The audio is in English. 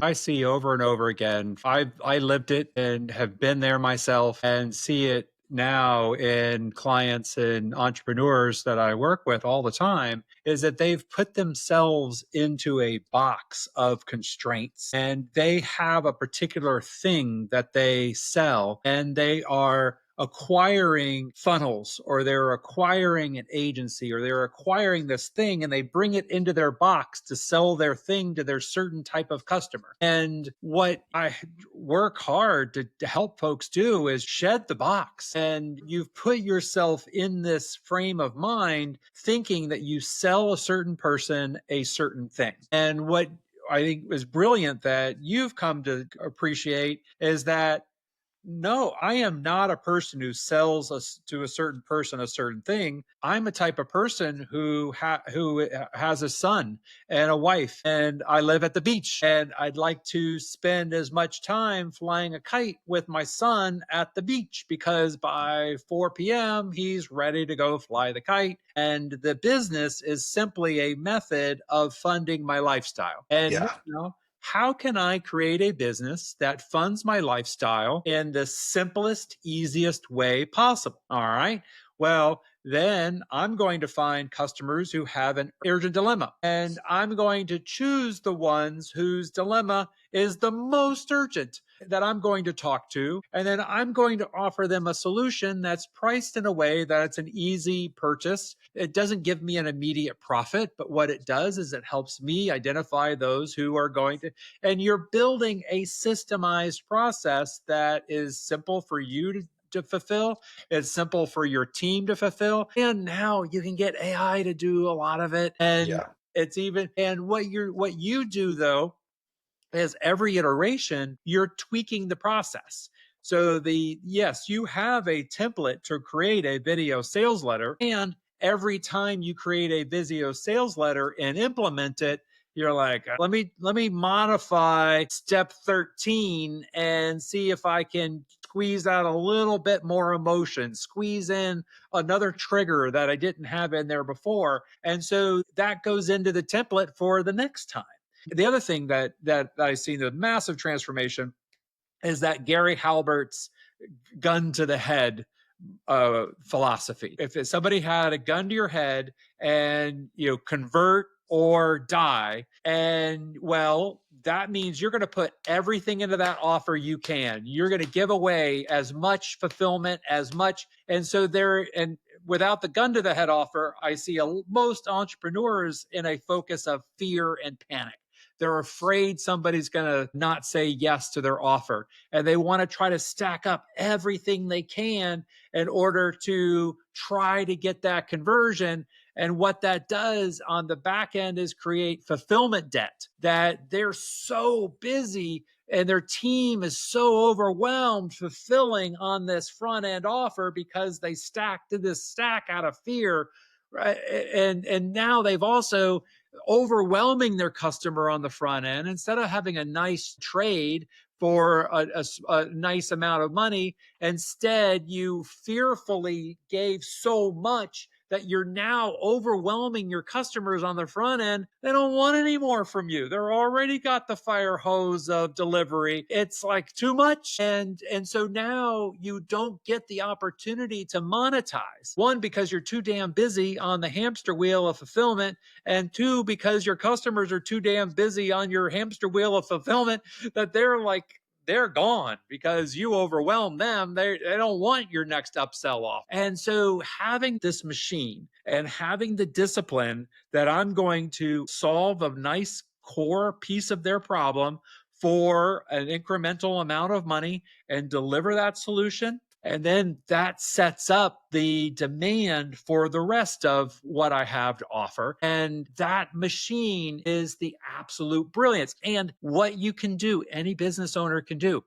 I see over and over again. I lived it and have been there myself and see it now in clients and entrepreneurs that I work with all the time is that they've put themselves into a box of constraints and they have a particular thing that they sell and they are acquiring funnels or they're acquiring an agency or they're acquiring this thing and they bring it into their box to sell their thing to their certain type of customer. And what I work hard to help folks do is shed the box. And you've put yourself in this frame of mind thinking that you sell a certain person a certain thing. And what I think is brilliant that you've come to appreciate is that no, I am not a person who sells us to a certain person a certain thing. I'm a type of person who has a son and a wife, and I live at the beach, and I'd like to spend as much time flying a kite with my son at the beach because by 4 p.m. he's ready to go fly the kite. And the business is simply a method of funding my lifestyle. And Yeah. how can I create a business that funds my lifestyle in the simplest, easiest way possible? All right. Well, then I'm going to find customers who have an urgent dilemma, and I'm going to choose the ones whose dilemma is the most urgent that I'm going to talk to. And then I'm going to offer them a solution that's priced in a way that it's an easy purchase. It doesn't give me an immediate profit, but what it does is it helps me identify those who are going to, and you're building a systemized process that is simple for you to fulfill. It's simple for your team to fulfill. And now you can get AI to do a lot of it. And Yeah. it's even, and what you do though, is every iteration, you're tweaking the process. So yes, you have a template to create a video sales letter. And every time you create a video sales letter and implement it, you're like, let me modify step 13 and see if I can squeeze out a little bit more emotion, squeeze in another trigger that I didn't have in there before. And so that goes into the template for the next time. The other thing that I see the massive transformation is that Gary Halbert's gun to the head philosophy. If somebody had a gun to your head and convert or die, and well, that means you're going to put everything into that offer you can. You're going to give away as much fulfillment as much, and so there and without the gun to the head offer, I see most entrepreneurs in a focus of fear and panic. They're afraid somebody's going to not say yes to their offer. And they want to try to stack up everything they can in order to try to get that conversion. And what that does on the back end is create fulfillment debt that they're so busy and their team is so overwhelmed fulfilling on this front end offer because they stacked this stack out of fear. Right. And now they've also overwhelming their customer on the front end instead of having a nice trade for a nice amount of money. Instead, you fearfully gave so much that you're now overwhelming your customers on the front end. They don't want any more from you. They're already got the fire hose of delivery. It's like too much. And so now you don't get the opportunity to monetize. One, because you're too damn busy on the hamster wheel of fulfillment. And two, because your customers are too damn busy on your hamster wheel of fulfillment that they're gone because you overwhelm them. They don't want your next upsell off. And so having this machine and having the discipline that I'm going to solve a nice core piece of their problem for an incremental amount of money and deliver that solution. And then that sets up the demand for the rest of what I have to offer. And that machine is the absolute brilliance. And what you can do, any business owner can do.